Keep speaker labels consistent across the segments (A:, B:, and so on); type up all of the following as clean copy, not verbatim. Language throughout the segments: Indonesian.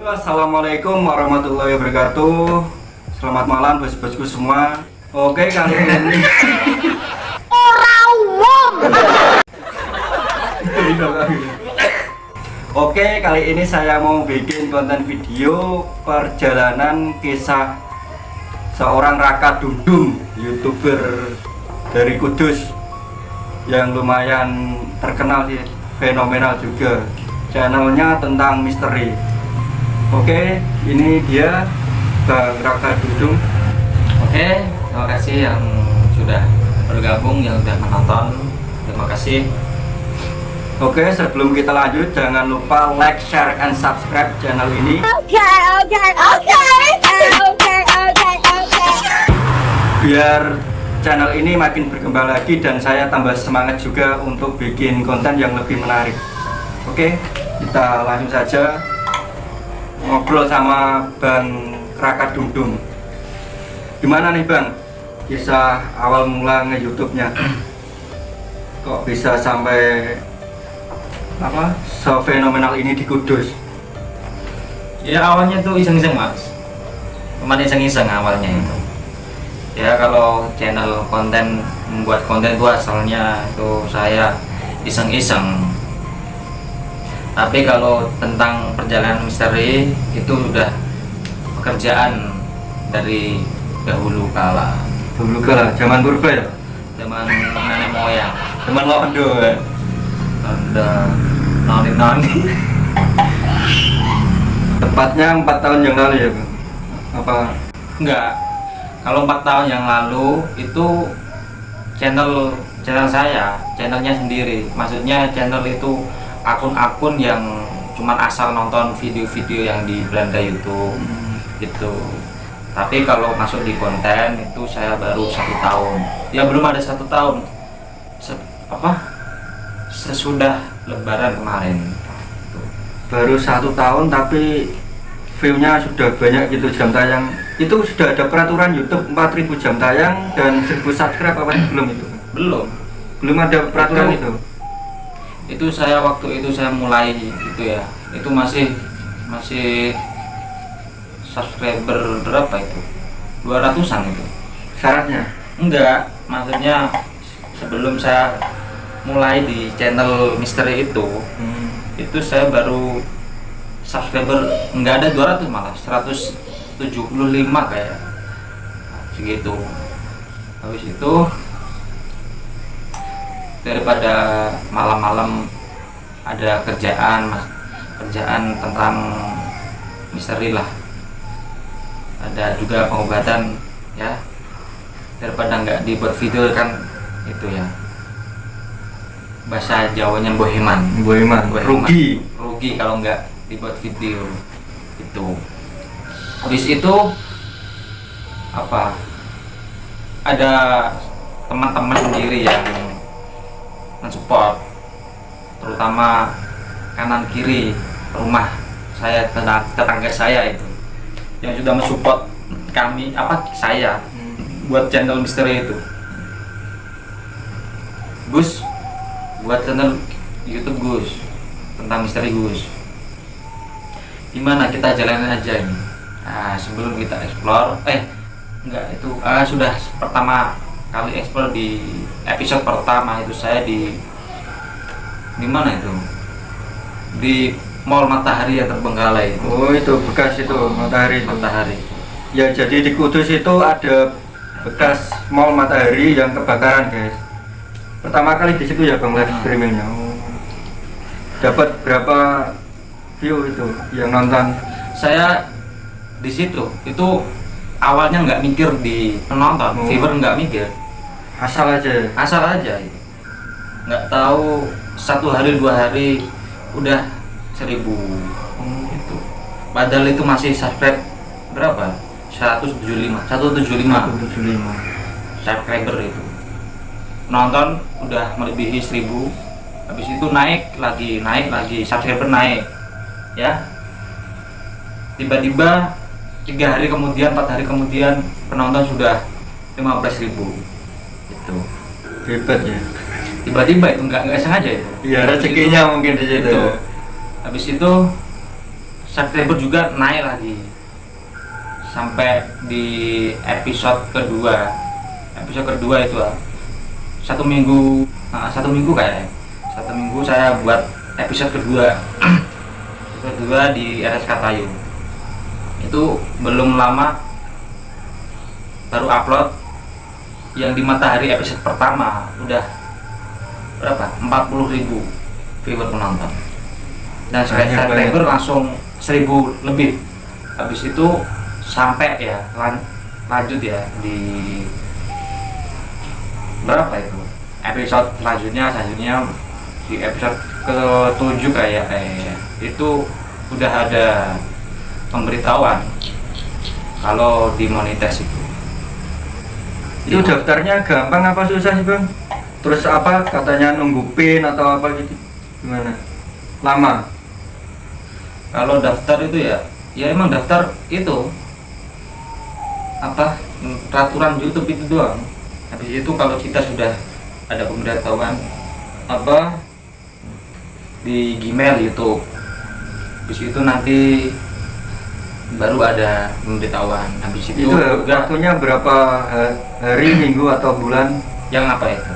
A: Assalamualaikum warahmatullahi wabarakatuh. Selamat malam bos-bosku semua. Oke, kali ini Oke, kali ini saya mau bikin konten video perjalanan kisah seorang Raka Dundung, YouTuber dari Kudus yang lumayan terkenal sih, fenomenal juga. Channelnya tentang misteri. Oke, ini dia Bang Raka Dundung.
B: Oke, terima kasih yang sudah bergabung, yang sudah menonton. Terima kasih.
A: Oke, sebelum kita lanjut, jangan lupa like, share, and subscribe channel ini. Biar channel ini makin berkembang lagi dan saya tambah semangat juga untuk bikin konten yang lebih menarik. Oke, kita langsung saja ngobrol sama Bang Raka Dundung. Gimana nih Bang, kisah awal mula nge-YouTube-nya? Kok bisa sampai fenomenal ini di Kudus?
B: Ya awalnya tuh iseng-iseng mas. Kemarin iseng-iseng awalnya itu. Ya kalau channel konten, membuat konten itu asalnya itu saya iseng-iseng. Tapi kalau tentang perjalanan misteri itu udah pekerjaan dari dahulu kala.
A: Dulu kala, zaman purba ya?
B: Zaman nenek moyang.
A: Zaman londo ya?
B: Ada noni-noni.
A: Tepatnya 4 tahun yang lalu ya Bang? Apa?
B: Enggak. Kalau 4 tahun yang lalu itu channel saya, channelnya sendiri. Maksudnya channel itu akun-akun yang cuman asal nonton video-video yang di Belanda YouTube gitu. Tapi kalau masuk di konten itu saya baru 1 tahun. Ya belum ada 1 tahun. Sesudah Lebaran kemarin.
A: Baru 1 tahun tapi view-nya sudah banyak gitu, jam tayang. Itu sudah ada peraturan YouTube 4000 jam tayang dan 1000 subscribe apa belum itu? Belum ada peraturan itu.
B: Itu saya waktu itu saya mulai itu ya, itu masih subscriber berapa itu, 200-an itu
A: Syaratnya?
B: enggak, maksudnya sebelum saya mulai di channel misteri itu saya baru subscriber enggak ada 200, malah 175 kayak segitu. Habis itu daripada malam-malam ada kerjaan tentang misteri lah, ada juga pengobatan ya, daripada nggak dibuat video kan itu ya, bahasa Jawanya boheman rugi kalau nggak dibuat video itu. Habis itu ada teman-teman sendiri yang mensupport, terutama kanan kiri rumah saya, tetangga saya itu yang sudah mensupport saya buat channel misteri itu. Gus, buat channel YouTube Gus, tentang misteri Gus, gimana kita jalanin aja ini. Nah, sebelum kita explore, sudah pertama kali explore di episode pertama itu saya di mana itu, di Mall Matahari yang terbengkalai itu.
A: Oh itu bekas itu Matahari. Ya jadi di Kudus itu ada bekas Mall Matahari yang kebakaran guys. Pertama kali di situ ya Bang live streamingnya. Dapat berapa view itu yang nonton?
B: Saya di situ itu awalnya nggak mikir di penonton, viewer nggak mikir, asal aja nggak tahu 1 hari 2 hari udah 1000 itu. Padahal itu masih subscribe berapa, 175 subscriber itu, nonton udah melebihi 1000. Habis itu naik lagi subscriber naik ya, tiba-tiba 3 hari kemudian, 4 hari kemudian penonton sudah 15.000 itu.
A: Hebat ya.
B: Tiba-tiba itu nggak sengaja itu.
A: Iya, rezekinya mungkin di situ.
B: Habis itu subscriber juga naik lagi sampai di episode kedua itu satu minggu kayaknya, 1 minggu saya buat episode kedua di RS Katayu. Itu belum lama baru upload. Yang di Matahari episode pertama udah berapa? 40.000 viewer penonton. Dan subscriber langsung 1.000 lebih. Habis itu sampai ya lanjut ya di berapa itu? Episode selanjutnya di episode ke-7 kayak itu udah ada pemberitahuan kalau dimonetize itu.
A: Itu daftarnya gampang apa susah sih Bang? Terus apa katanya nunggu PIN atau apa gitu? Gimana? Lama?
B: Kalau daftar itu ya emang daftar itu apa peraturan YouTube itu doang. Habis itu kalau kita sudah ada pemberitahuan apa di Gmail YouTube, habis itu nanti baru ada pemberitahuan. Habis itu
A: waktunya berapa hari, minggu atau bulan?
B: Yang apa itu?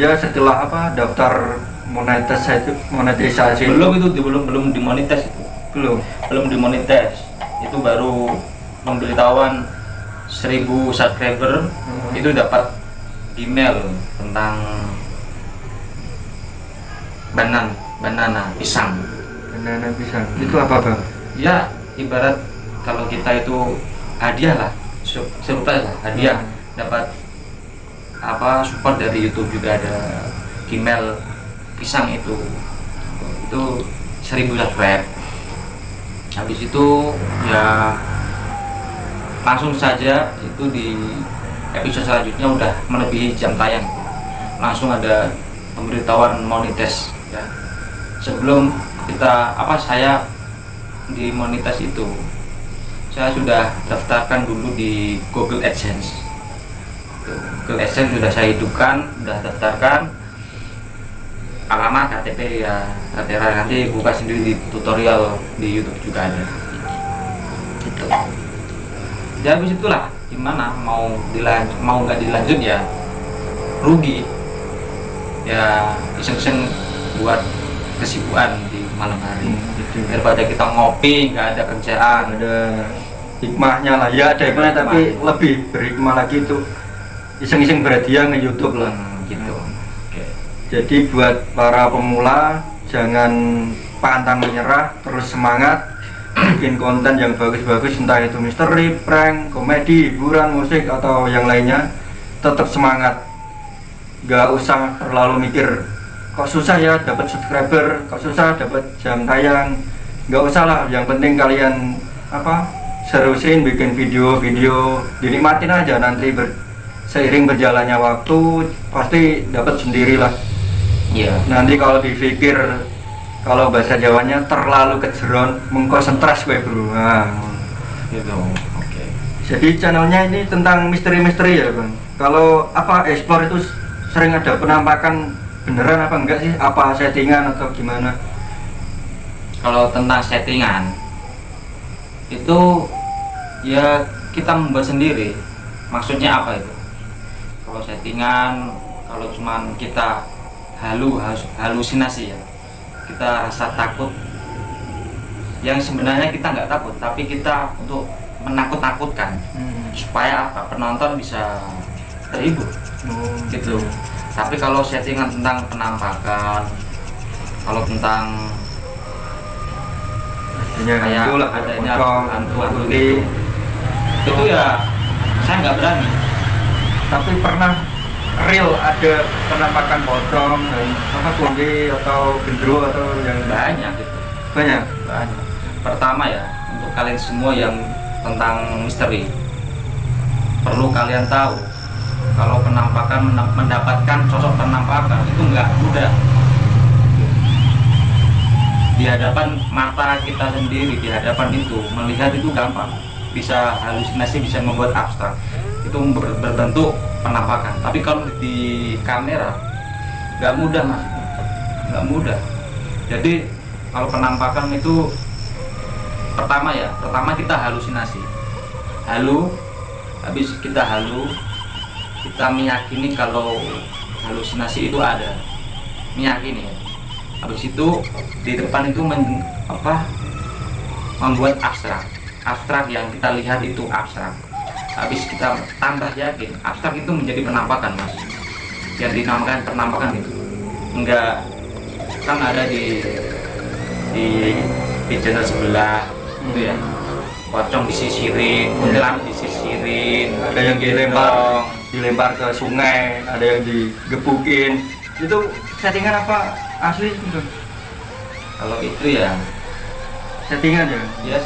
A: Ya setelah apa daftar monetisasi.
B: Belum dimonetize itu. Belum dimonetize. Itu baru pemberitahuan 1.000 subscriber itu dapat email tentang banana pisang.
A: Itu apa Bang?
B: Ya ibarat kalau kita itu hadiah lah, surprise lah, hadiah dapat apa support dari YouTube juga ada email pisang itu 1.000 subscribe. Habis itu ya langsung saja itu di episode selanjutnya udah melebihi jam tayang, langsung ada pemberitahuan monetize ya. Sebelum saya dimonetize itu saya sudah daftarkan dulu di Google AdSense. Google AdSense sudah saya hidupkan, sudah daftarkan alamat KTP ya, nanti buka sendiri di tutorial di YouTube juga ada. Gitu. Ya habis itulah gimana mau nggak dilanjut ya rugi ya, iseng-iseng buat kesibukan di malam hari daripada kita ngopi nggak ada kerjaan.
A: Ada hikmahnya lah ya, ada hikmahnya tapi lebih berhikmah lagi itu iseng-iseng berhadiah nge YouTube lah
B: gitu.
A: Jadi buat para pemula jangan pantang menyerah, terus semangat bikin konten yang bagus-bagus, entah itu misteri, prank, komedi, hiburan, musik atau yang lainnya. Tetap semangat, gak usah terlalu mikir kok susah ya dapat subscriber, kok susah dapat jam tayang. Gak usah lah, yang penting kalian seriusin bikin video-video, dinikmatin aja. Nanti seiring berjalannya waktu pasti dapat sendirilah. Nanti kalau dipikir, kalau bahasa Jawanya terlalu kejeron, mengkonsentras gue bro.
B: Gitu.
A: Jadi channelnya ini tentang misteri-misteri ya Bang. Kalau explore itu sering ada penampakan beneran apa enggak sih? Apa settingan atau gimana?
B: Kalau tentang settingan itu ya kita membuat sendiri. Maksudnya apa itu? Kalau settingan, kalau cuman kita halusinasi ya, kita rasa takut yang sebenarnya kita nggak takut, tapi kita untuk menakut-nakutkan supaya penonton bisa terhibur gitu. Tapi kalau settingan tentang penampakan, kalau tentang kayak adanya hantu-hantu itu ya saya nggak berani.
A: Tapi pernah real ada penampakan pocong dan kunci atau gendro atau yang
B: banyak gitu.
A: Banyak.
B: Pertama ya, untuk kalian semua yang tentang misteri, perlu kalian tahu kalau penampakan, mendapatkan sosok penampakan itu nggak mudah. Di hadapan mata kita sendiri, di hadapan itu melihat itu gampang, bisa halusinasi, bisa membuat abstrak, itu berbentuk penampakan. Tapi kalau di kamera nggak mudah mas, nggak mudah. Jadi kalau penampakan itu pertama kita halusinasi, habis kita kita meyakini kalau halusinasi itu ada, meyakini ya. Habis itu di depan itu membuat abstrak yang kita lihat itu abstrak. Habis kita tambah yakin, abstrak itu menjadi penampakan, Mas. Yang dinamakan penampakan itu enggak, kan ada di channel sebelah itu ya, pocong disisirin, kuntilanak disisirin,
A: ada yang dilempar ke sungai, ada yang digebukin. Itu settingan apa asli itu?
B: Kalau itu ya
A: Settingan ya?
B: dia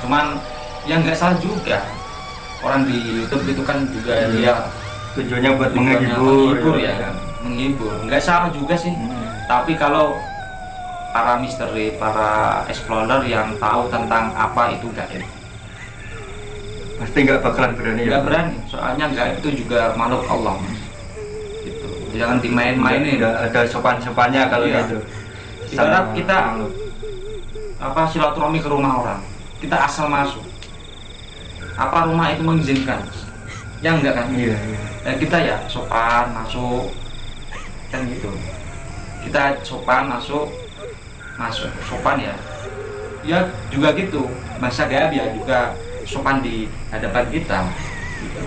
B: cuman yang nggak salah juga, orang di YouTube itu kan juga dia
A: Tujuannya buat
B: tujuannya
A: menghibur
B: ya, menghibur, nggak salah juga sih. Tapi kalau para misteri, para explorer yang tahu tentang apa itu gaib,
A: Pasti nggak bakalan berani ya?
B: nggak berani, soalnya gaib itu juga makhluk Allah, Mas. Gitu. Jangan dimain-mainin.
A: Ada sopan-sopannya kalau
B: Iya.
A: gitu.
B: Ibarat kita silaturahmi ke rumah orang, kita asal masuk, apa rumah itu mengizinkan? Ya enggak kan?
A: Iya.
B: Dan kita ya sopan masuk, kan gitu. Kita sopan masuk sopan ya. Ya juga gitu, bahasa gaib ya juga sopan di hadapan kita. Gitu.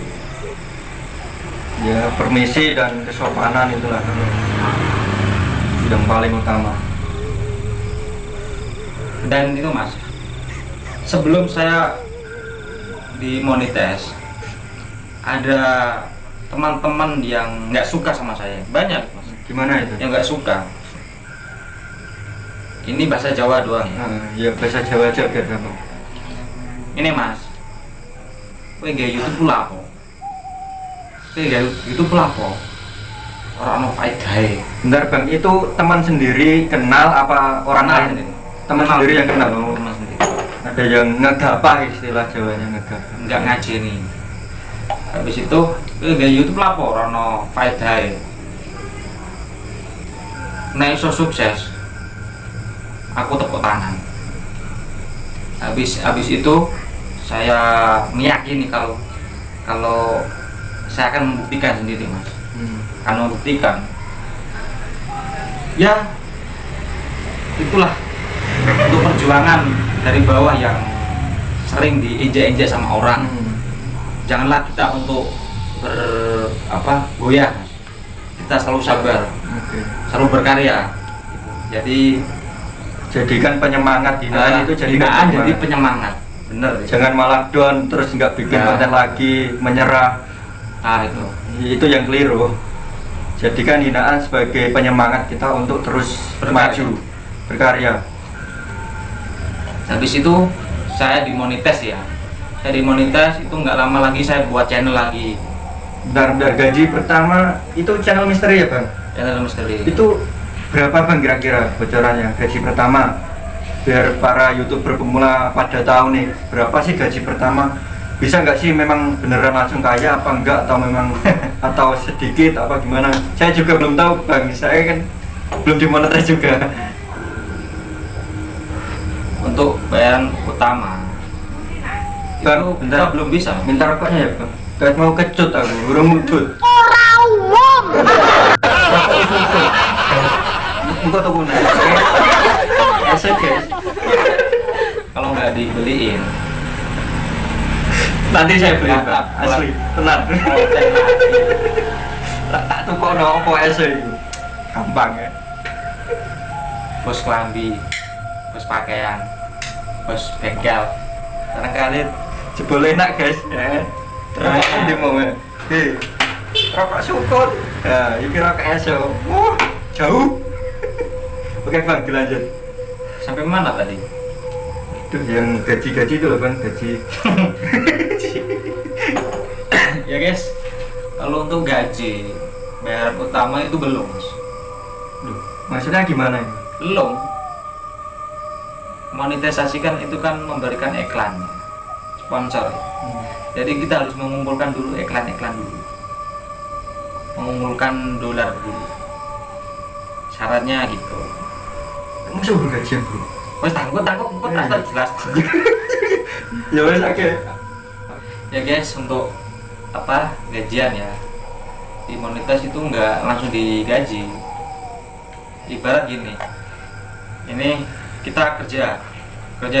A: Ya, permisi dan kesopanan itulah yang paling utama.
B: Dan itu, Mas, sebelum saya dimonetize, ada teman-teman yang nggak suka sama saya, banyak, Mas,
A: Gimana itu?
B: yang nggak suka. Ini bahasa Jawa doang ya.
A: Ya bahasa Jawa aja biar gampang.
B: Ini, Mas, kowe nggak YouTube pula apa? Kowe nggak YouTube pula apa? Orang no faedahe.
A: Bentar Bang, itu teman sendiri kenal apa orang
B: Kenal
A: lain?
B: sendiri.
A: Teman
B: Kenal.
A: sendiri yang kenal.
B: Teman sendiri.
A: Ada yang ngegapah, istilah Jawanya ngegapah.
B: Nggak ngajeni. Habis itu kowe nggak YouTube pula apa? Orang no faedahe. Nek iso sukses, aku tepuk tangan. Habis itu saya meyakini kalau saya akan membuktikan sendiri, Mas. Akan membuktikan. Ya, itulah untuk perjuangan dari bawah yang sering diinjak-injak sama orang. Janganlah kita untuk goyah. Kita selalu sabar, selalu berkarya. Jadi
A: Jadikan penyemangat hinaan itu
B: hinaan
A: jadikan
B: jadi penyemangat. Bener.
A: Jangan malah down terus nggak bikin
B: Nah.
A: konten lagi, menyerah.
B: Nah, itu.
A: Itu yang keliru. Jadikan hinaan sebagai penyemangat kita untuk terus
B: Berkarya.
A: maju, berkarya.
B: Habis itu saya dimonetize ya. Saya dimonetize itu nggak lama lagi saya buat channel lagi.
A: Bentar, gaji pertama itu channel misteri ya Bang?
B: Channel misteri.
A: Itu berapa Bang kira-kira bocorannya gaji pertama? Biar para YouTuber pemula pada tahu nih, berapa sih gaji pertama? Bisa nggak sih memang beneran langsung kaya apa enggak, atau memang atau sedikit apa gimana? Saya juga belum tahu Bang, saya kan belum dimonetize juga.
B: Untuk bayaran utama
A: Bang,
B: itu
A: bentar.
B: kita belum bisa.
A: Minta rokoknya ya Bang? Kayak mau kecut aku, burung mudut. Rokok usul. Enggak tahu guna. Esek guys.
B: Kalau nggak dibeliin,
A: Nanti saya beli
B: Nah,
A: Bang, asli, tenang. Tak tukok no opo esek itu. Gampang ya.
B: bos kelambi, bos pakaian, bos bengkel.
A: Barangkali jebol enak guys. Terus di mau ya. Hei, rokok sukun. Nah, ini rokok esek. Jauh. Oke Bang, dilanjut.
B: Sampai mana tadi?
A: Itu yang gaji-gaji itu loh Bang, gaji.
B: Ya guys, kalau untuk gaji bayaran utama itu belum, Mas.
A: Duh, maksudnya gimana ini?
B: Belum. Monetisasi kan itu kan memberikan iklan, sponsor. Jadi kita harus mengumpulkan dulu iklan-iklan dulu, mengumpulkan dolar dulu. Syaratnya gitu.
A: Masa bergajian bro?
B: Wes tangguh tak jelas.
A: Ya wes oke.
B: Ya guys, untuk apa gajian ya di monetas itu nggak langsung digaji. Ibarat gini, ini kita kerja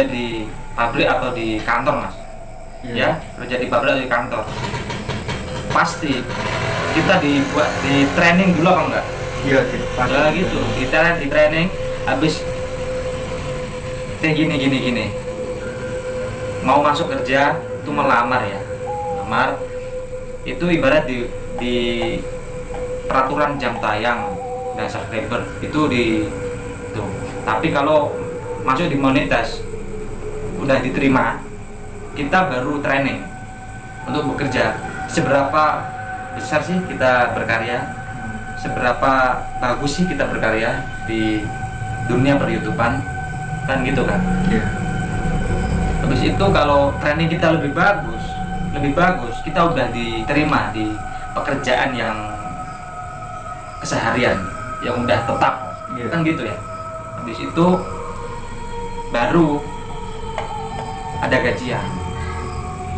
B: di pabrik atau di kantor mas, ya kerja di pabrik atau di kantor, pasti kita dibuat di training dulu apa enggak?
A: Iya
B: Ya gitu, kita di training, habis gini, mau masuk kerja itu melamar ya, melamar itu ibarat di peraturan jam tayang dan subscriber itu tuh. Tapi kalau masuk di monetas udah diterima, kita baru training untuk bekerja. Seberapa besar sih kita berkarya, seberapa bagus sih kita berkarya di dunia per-YouTubean, kan gitu kan.
A: Iya.
B: Habis itu kalau training kita lebih bagus, kita udah diterima di pekerjaan yang keseharian, yang udah tetap, kan gitu ya. Habis itu baru ada gajian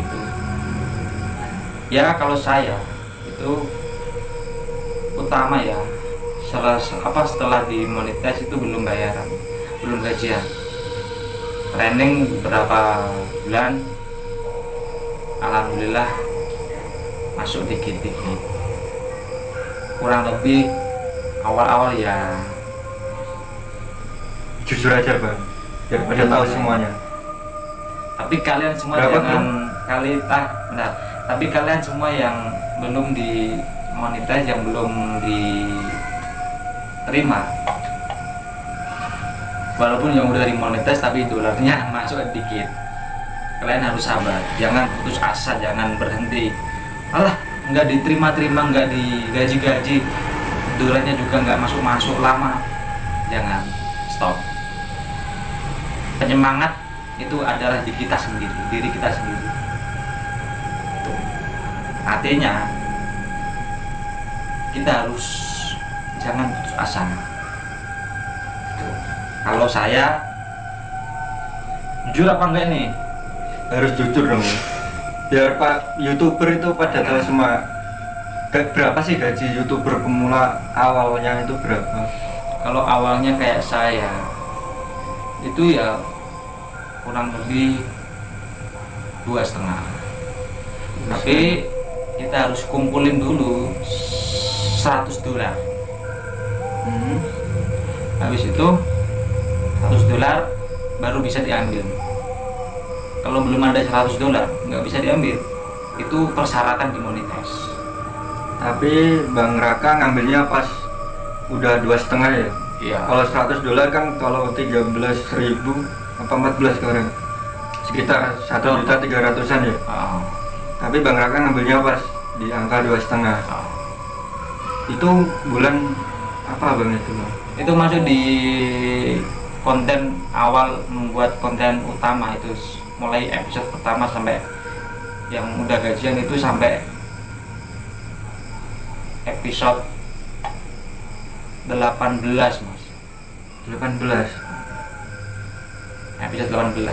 B: gitu. Ya kalau saya itu utama ya, setelah dimonetize itu belum bayaran, belum gajian. Training beberapa bulan, alhamdulillah masuk dikit-dikit. Kurang lebih awal-awal ya.
A: Jujur aja bang, biar pada tahu semuanya.
B: Tapi kalian semua
A: Berapa, tapi kalian semua yang belum di monetize, yang belum diterima, walaupun yang udah dimonetize tapi dolarnya masuk dikit, kalian harus sabar, jangan putus asa, jangan berhenti. Alah, nggak diterima-terima, nggak digaji-gaji, dolarnya juga nggak masuk lama, jangan, stop. Penyemangat itu adalah diri kita sendiri. Tuh. Artinya kita harus jangan putus asa. Tuh. Kalau saya jujur apa enggak nih? Harus jujur dong. Biar Pak YouTuber itu pada tahu semua. Berapa sih gaji YouTuber pemula awalnya itu berapa?
B: Kalau awalnya kayak saya itu ya kurang lebih 2,5. Tapi kita harus kumpulin dulu $100. Habis itu $100 baru bisa diambil. Kalau belum ada $100 nggak bisa diambil. Itu persyaratan dimonetize.
A: Tapi Bang Raka ngambilnya pas udah 2,5 ya?
B: Iya.
A: Kalau $100 kan kalau 13.000 apa 14 sekarang sekitar 1.300.000-an ya. Tapi Bang Raka ngambilnya pas di angka 2,5. Itu bulan apa bang itu bang?
B: Itu masuk di konten awal, membuat konten utama itu mulai episode pertama sampai yang udah gajian itu sampai episode 18 mas.
A: 18.
B: Episode 18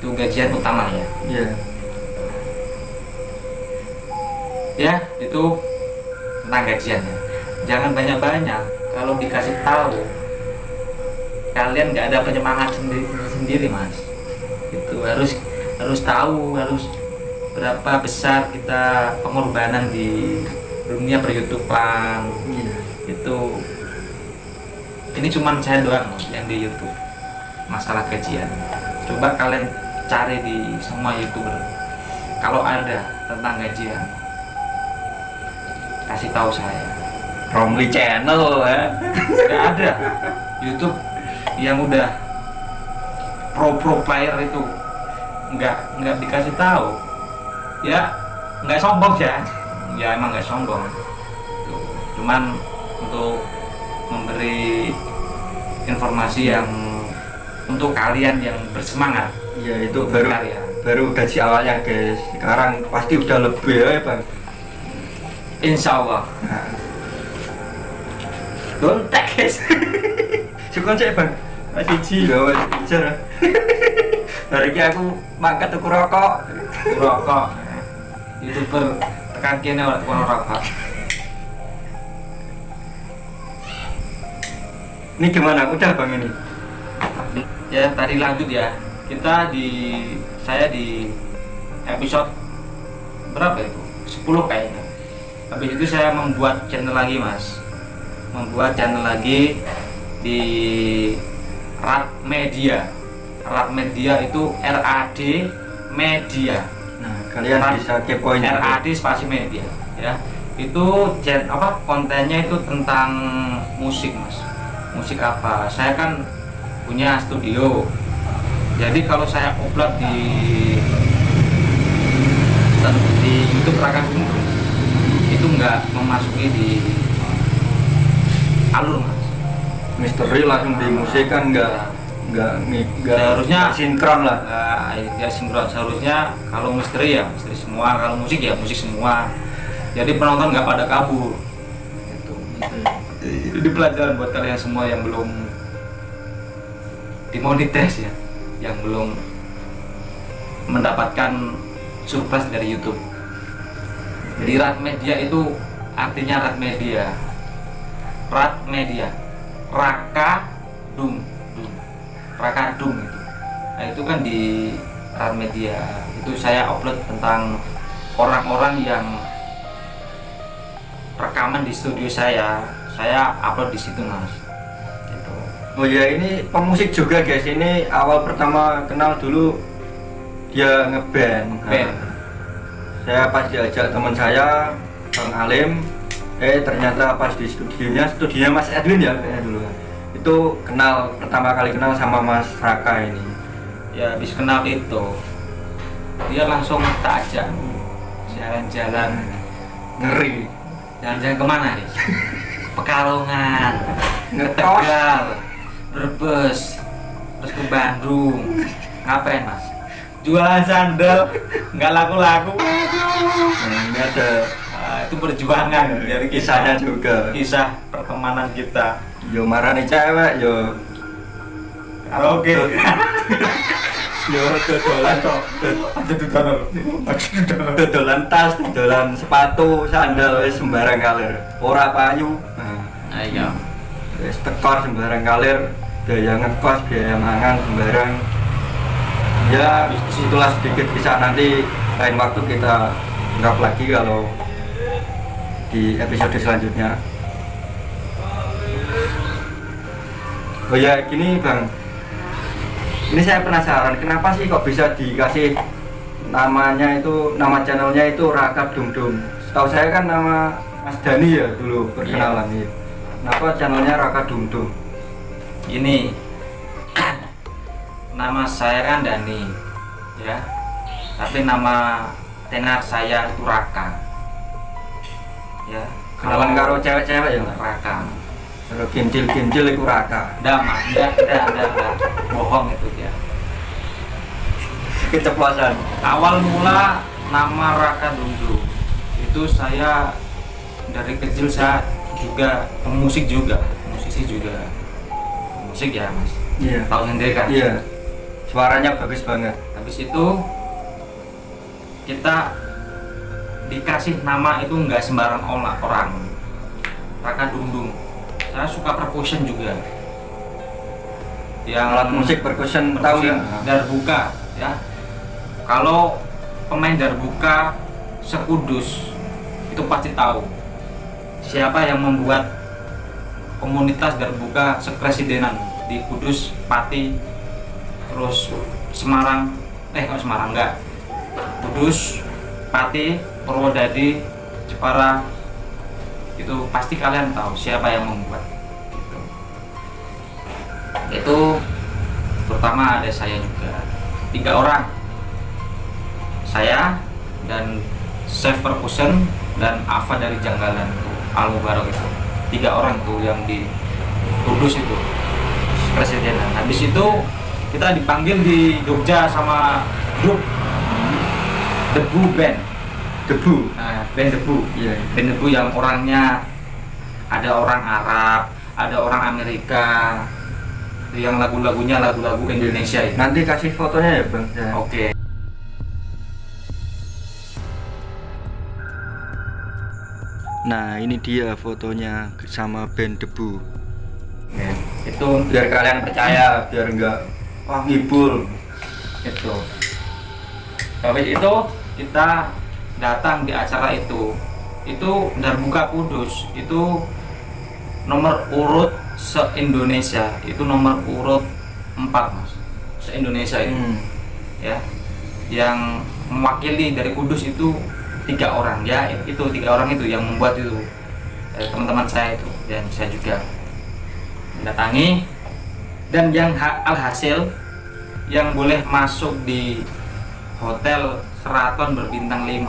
B: itu gajian utama ya.
A: Iya.
B: Ya itu tentang gajiannya. Jangan banyak-banyak. Kalau dikasih tahu kalian nggak ada penyemangat sendiri mas. Itu harus tahu, harus berapa besar kita pengorbanan di dunia per-YouTubean.
A: Iya.
B: Itu ini cuman saya doang yang di YouTube masalah gajian. Coba kalian cari di semua YouTuber kalau ada tentang gajian, kasih tahu saya.
A: Romli Channel ya.
B: Nggak ada YouTube yang udah pro player itu nggak dikasih tahu. Ya nggak sombong ya emang nggak sombong. Tuh. Cuman untuk memberi informasi yang untuk kalian yang bersemangat.
A: Iya itu
B: berkarya.
A: baru gaji awalnya guys. Sekarang pasti udah lebih ya bang.
B: Insya Allah.
A: Nah.
B: Dontek guys.
A: Cukup cek bang. Masih gawa bicara. Hari ini aku mangkat tuku rokok.
B: Rokok. YouTuber tekan kene ora tukang rokok.
A: Ini gimana? Udah Bang ini?
B: Ya tadi lanjut ya. Saya di episode berapa itu? 10 kayaknya. Habis itu saya membuat channel lagi Mas. Membuat channel lagi di Rad Media. Rad Media itu RAD Media.
A: Nah, kalian bisa kepoin
B: RAD spasi media ya. Itu kontennya itu tentang musik Mas. Musik apa? Saya kan punya studio. Jadi kalau saya upload di YouTube Raka Gundung itu nggak memasuki di alur Mas.
A: misteri langsung di musik kan nggak
B: Seharusnya
A: sinkron lah.
B: Ya sinkron. Seharusnya kalau misteri ya misteri semua, kalau musik ya musik semua. Jadi penonton nggak pada kabur. Gitu. Jadi pelajaran buat kalian semua yang belum dimonetize ya, yang belum mendapatkan surprise dari YouTube. Jadi Rad Media itu artinya Rad Media. Rad Media. Raka Dung. Raka Dung itu. Nah, itu kan di Rad Media. Itu saya upload tentang orang-orang yang rekaman di studio saya upload di situ Mas. Gitu.
A: Oh ya, ini pemusik juga guys. Ini awal pertama kenal dulu dia ngeband.
B: Band.
A: Saya pas diajak teman saya Bang Alim, ternyata pas di studionya Mas Edwin ya kayaknya dulu. Itu pertama kali kenal sama Mas Raka ini.
B: Ya habis kenal itu dia langsung tak ajak jalan-jalan.
A: Ngeri.
B: Jalan-jalan kemana nih? Pekalongan, ke
A: Ngekos.
B: Tegal, Brebes, terus ke Bandung. Ngapain Mas? Jualan sandal, nggak laku-laku.
A: Nah, ini ada
B: Itu perjuangan dari
A: kisahnya juga.
B: Kisah pertemanan kita.
A: Yo marani cewek, yo
B: Karaoke.
A: yo dodolan tas, dodolan sepatu, sandal wis sembarang kalir. Ora payu. Nah,
B: Ayo.
A: wis tekor sembarang kalir, biaya ngekos, biaya mangan sembarang. Ya, itulah sedikit kisah, nanti lain waktu kita ungkap lagi kalau di episode selanjutnya. Oh ya, gini Bang, ini saya penasaran kenapa sih kok bisa dikasih namanya itu, nama channelnya itu Raka Dung. Setahu saya kan nama Mas Dani ya dulu perkenalan. Iya. Kenapa channelnya Raka Dung?
B: Ini nama saya kan Dani ya, tapi nama tenar saya itu Raka ya.
A: Kenalan karo cewek-cewek ya
B: Raka.
A: kalau kincil itu Raka.
B: Enggak, bohong itu dia.
A: Keceplosan.
B: Awal mula nama Raka Dung itu saya dari kecil, saya juga musisi juga, musik ya Mas.
A: Iya.
B: Tahu sendiri kan?
A: Iya. Suaranya bagus banget.
B: Habis itu kita dikasih nama itu nggak sembarang orang. Raka Dung. Saya suka percussion juga. Yang
A: Alat musik percussion tahu ya?
B: Darbuka ya. Kalau pemain Darbuka sekudus itu pasti tahu siapa yang membuat komunitas Darbuka sepresidenan di Kudus, Pati, terus Semarang, kalau Semarang enggak, Kudus, Pati, Purwodadi, Jepara, itu pasti kalian tahu siapa yang membuat gitu. Itu pertama ada saya juga, 3 orang, saya dan Chef Percussion dan Ava dari Janggalan Al Mubarak itu, 3 orang tuh yang di Kudus itu presidenan. Habis itu kita dipanggil di Jogja sama grup Debu Band. Nah, band Debu.
A: Iya.
B: Band Debu yang orangnya ada orang Arab, ada orang Amerika, yang lagu-lagunya lagu-lagu Indonesia itu.
A: Nanti kasih fotonya ya Bang. Ya.
B: Oke.
A: Nah ini dia fotonya sama band Debu.
B: Oke. Itu
A: Biar kalian percaya, biar enggak wah ngibul.
B: itu. Habis itu kita datang di acara itu Darbuka Kudus itu nomor urut se-Indonesia, itu nomor urut 4 Mas, se-Indonesia itu. Ya, yang mewakili dari Kudus itu 3 orang ya, itu 3 orang itu yang membuat itu, teman-teman saya itu dan saya juga mendatangi. Dan yang alhasil yang boleh masuk di hotel Sheraton berbintang 5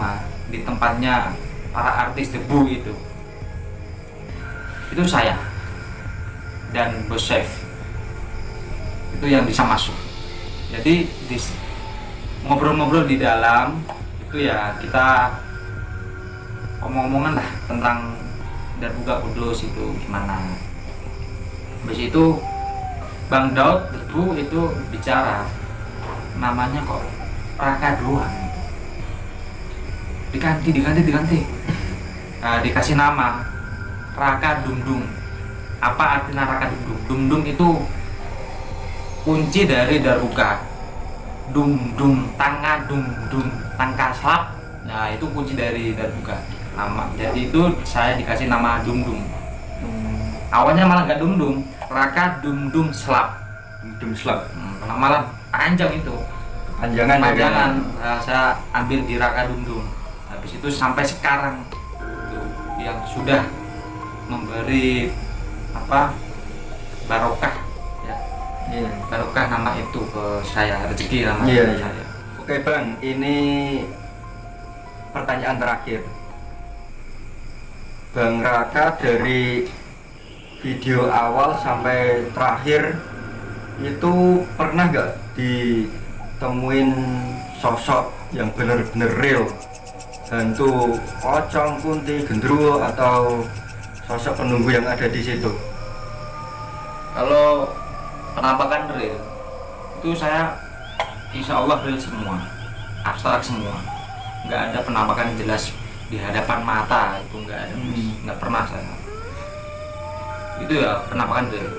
B: di tempatnya para artis Debu itu saya dan bos chef itu yang bisa masuk. Jadi ngobrol-ngobrol di dalam itu ya, kita omong-omongan lah tentang Darbuka Kudus itu gimana. Habis itu Bang Daud Debu itu bicara, namanya kok Raka doang, diganti. Nah, dikasih nama Raka Dumdum. Apa artinya Raka Dumdum? Dumdum itu kunci dari Darbuka. Dumdum tangga, dumdum tangka slap. Nah itu kunci dari Darbuka nama. Jadi itu saya dikasih nama Dumdum. Awalnya malah nggak Dumdum, Raka Dumdum Slap.
A: Dumdum Slap.
B: Malah panjang itu.
A: Panjangan.
B: Nah, saya ambil di Raka Dumdum. Habis itu sampai sekarang itu yang sudah memberi barokah ya.
A: Iya.
B: Barokah nama itu ke saya, rezeki nama
A: Iya.
B: saya.
A: Oke Bang, ini pertanyaan terakhir. Bang Raka dari video awal sampai terakhir itu pernah nggak ditemuin sosok yang benar-benar real, hantu, pocong, kunti, gendruwo, atau sosok penunggu yang ada di situ?
B: Kalau penampakan real itu saya insya Allah real semua, abstrak semua, nggak ada penampakan jelas di hadapan mata, itu nggak ada, nggak pernah saya. Itu ya penampakan real.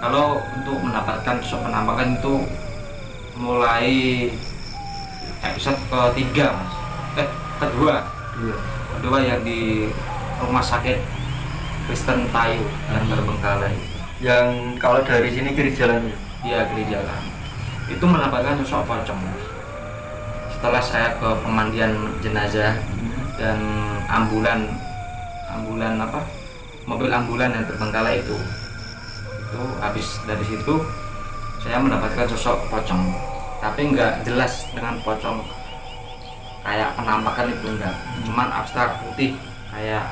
B: Kalau untuk mendapatkan sosok penampakan itu mulai episode ketiga Mas, kedua yang di rumah sakit Kristen Tayu yang Terbengkalai.
A: Yang kalau dari sini kiri jalan ya?
B: Iya, kiri jalan. Itu mendapatkan sosok pocong. Setelah saya ke pemandian jenazah dan mobil ambulan yang terbengkalai itu habis dari situ saya mendapatkan sosok pocong, tapi nggak jelas dengan pocong kayak penampakan itu, enggak, cuman abstrak putih kayak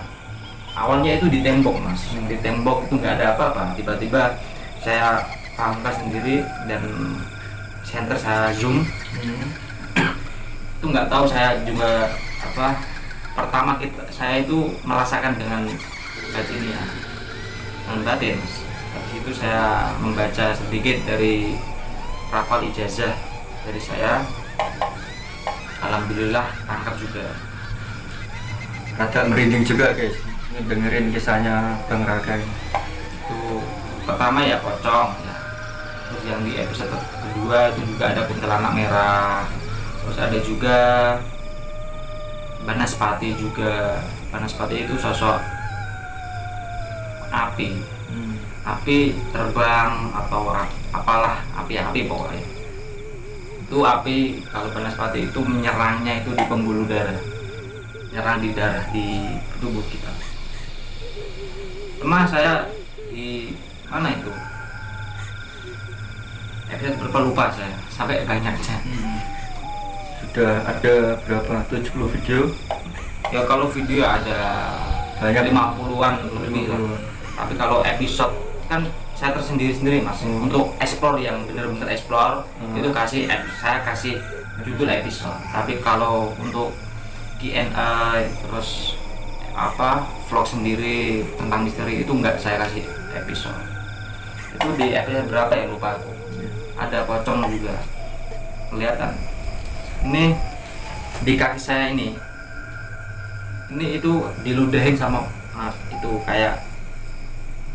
B: awalnya itu di tembok Mas, di tembok itu nggak ada apa-apa, tiba-tiba saya pamungkas sendiri dan center saya zoom. Itu nggak tahu, saya juga pertama saya itu merasakan dengan batin ya, dengan batin. Habis itu saya membaca sedikit dari rafal ijazah dari saya, alhamdulillah tangkap juga.
A: Agak merinding juga guys dengerin kisahnya Bang Raka ini.
B: Itu pertama ya pocong ya. Terus yang di episode kedua itu juga ada kuntilanak merah. Terus ada juga Banaspati juga. Banaspati itu sosok api. Api terbang atau apalah, api-api pokoknya. Itu api, kalau Banaspati itu menyerangnya itu di pembuluh darah. Nyerang di darah, di tubuh kita. Pernah saya di mana itu? Episode berapa saya, sampai banyaknya.
A: Sudah ada berapa? 70 video?
B: Ya kalau video ada
A: Banyak.
B: 50-an lebih lah. Tapi kalau episode kan saya tersendiri-sendiri Mas. Untuk explore yang benar-benar explore itu saya kasih judul episode. Tapi kalau untuk Q&A terus vlog sendiri tentang misteri itu enggak saya kasih episode. Itu di episode berapa ya, lupa aku. Ada pocong juga kelihatan. Ini di kaki saya ini itu diludahin sama itu kayak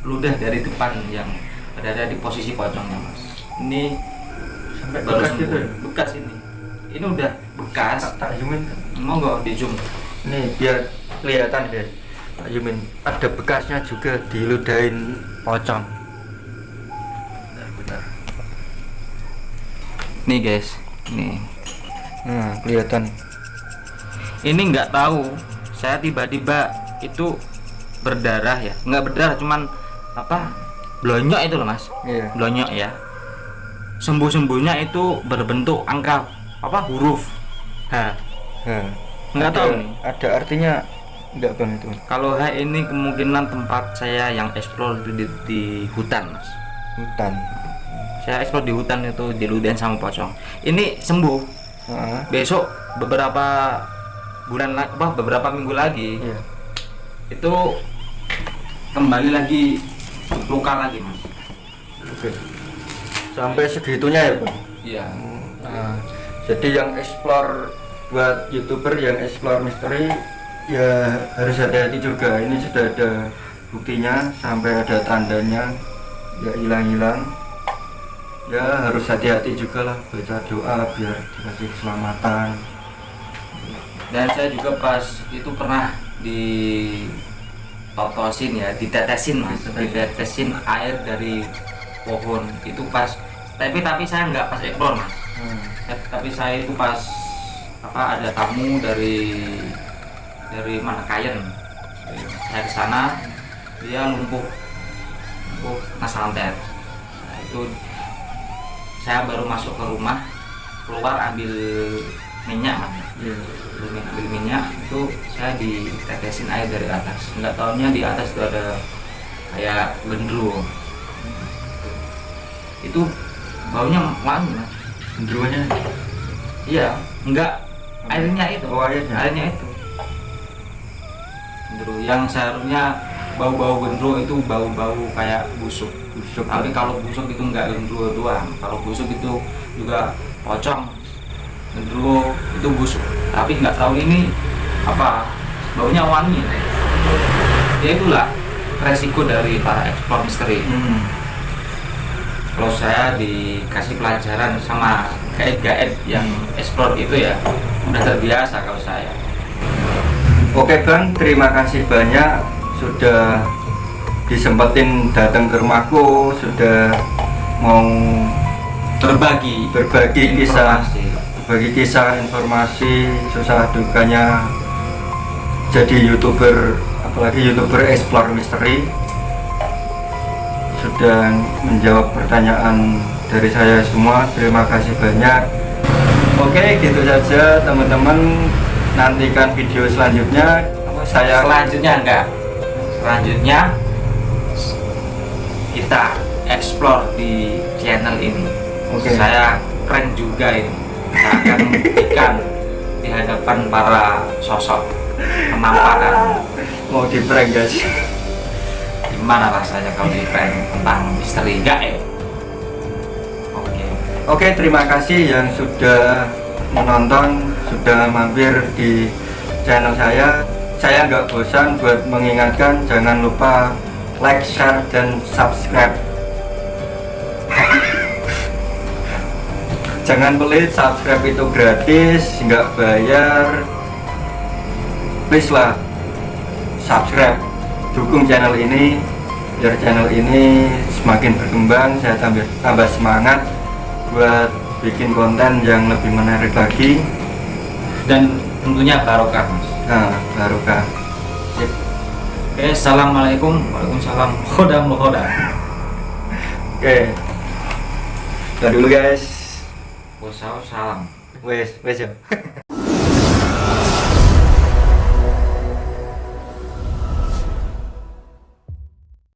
B: ludah dari depan yang berada di posisi pocongnya, Mas. Ini
A: Sampai
B: baru
A: bekas
B: sembuh.
A: gitu ya?
B: Bekas ini udah bekas.
A: Tak zoomin.
B: Mau nggak di zoom?
A: Nih biar kelihatan guys. Tak zoomin. Ada bekasnya juga diludahin pocong. Benar.
B: Nih guys, nih
A: Nah, kelihatan.
B: ini nggak tahu, saya tiba-tiba itu berdarah ya, nggak berdarah, cuman apa, blonyok itu loh Mas.
A: Iya.
B: Blonyok ya, sembuh-sembuhnya itu berbentuk angka apa, huruf H.
A: Nah,
B: Nggak tahu nih.
A: Ada artinya enggak Bang itu?
B: Kalau H ini kemungkinan tempat saya yang explore di hutan, Mas.
A: Hutan.
B: Saya explore di hutan itu, diludahin sama pocong. Ini sembuh.
A: Heeh.
B: Besok beberapa beberapa minggu lagi
A: Iya.
B: itu kembali lagi luka lagi, Mas.
A: Oke. Sampai segitunya ya, Bang?
B: Iya.
A: Nah, jadi yang explore buat YouTuber yang explore misteri ya harus hati-hati juga. Ini sudah ada buktinya, sampai ada tandanya ya hilang-hilang. Ya harus hati-hati juga lah, baca doa biar dikasih keselamatan.
B: Dan saya juga pas itu pernah ditotosin ya, ditetesin Mas, ditetesin air dari pohon itu pas. Tapi saya nggak pas explore Mas. Tapi saya itu pas apa, ada tamu dari mana, Kayen. Saya ke sana, dia lumpuh kena santet. Nah, itu saya baru masuk ke rumah, keluar ambil minyak Mas.
A: Iya.
B: Ambil minyak itu saya ditetesin air dari atas. Nggak tahunya di atas itu ada kayak gendruwo. Itu baunya wangi Mas.
A: Gendruwonya.
B: Iya, enggak, airnya itu.
A: Oh, airnya.
B: itu. Gendruwo yang seharusnya bau-bau gendruwo itu bau-bau kayak busuk. Tapi kalau busuk itu enggak gendruwo doang. Kalau busuk itu juga pocong. Gendruwo itu busuk. Tapi nggak tahu ini apa, baunya wangi. Ya itulah resiko dari para explore misteri. Kalau saya dikasih pelajaran sama gaet-gaet yang explore itu ya udah terbiasa kalau saya.
A: Oke Bang, terima kasih banyak sudah disempetin datang ke rumahku, sudah mau
B: Berbagi
A: kisah, informasi susah dukanya jadi YouTuber, apalagi YouTuber explore misteri. Sudah menjawab pertanyaan dari saya semua. Terima kasih banyak. Oke, gitu saja teman-teman. Nantikan video selanjutnya.
B: Selanjutnya kita explore di channel ini.
A: Oke.
B: Saya keren juga ini. Saya akan membuktikan di hadapan para sosok penampakan.
A: Mau di prank guys.
B: Gimana rasanya kalau di prank tentang misteri gaib?
A: Oke, terima kasih yang sudah menonton, sudah mampir di channel saya. Saya nggak bosan buat mengingatkan, jangan lupa like, share, dan subscribe. Jangan pelit, subscribe itu gratis, nggak bayar. Please lah, subscribe, dukung channel ini biar channel ini semakin berkembang. Saya tambah semangat buat bikin konten yang lebih menarik lagi
B: Dan tentunya barokah, Mas.
A: Nah, barokah.
B: Sip. Oke, assalamualaikum. Waalaikumsalam. Khodam.
A: Oke, udah dulu guys.
B: Wassalam.
A: Wes ya.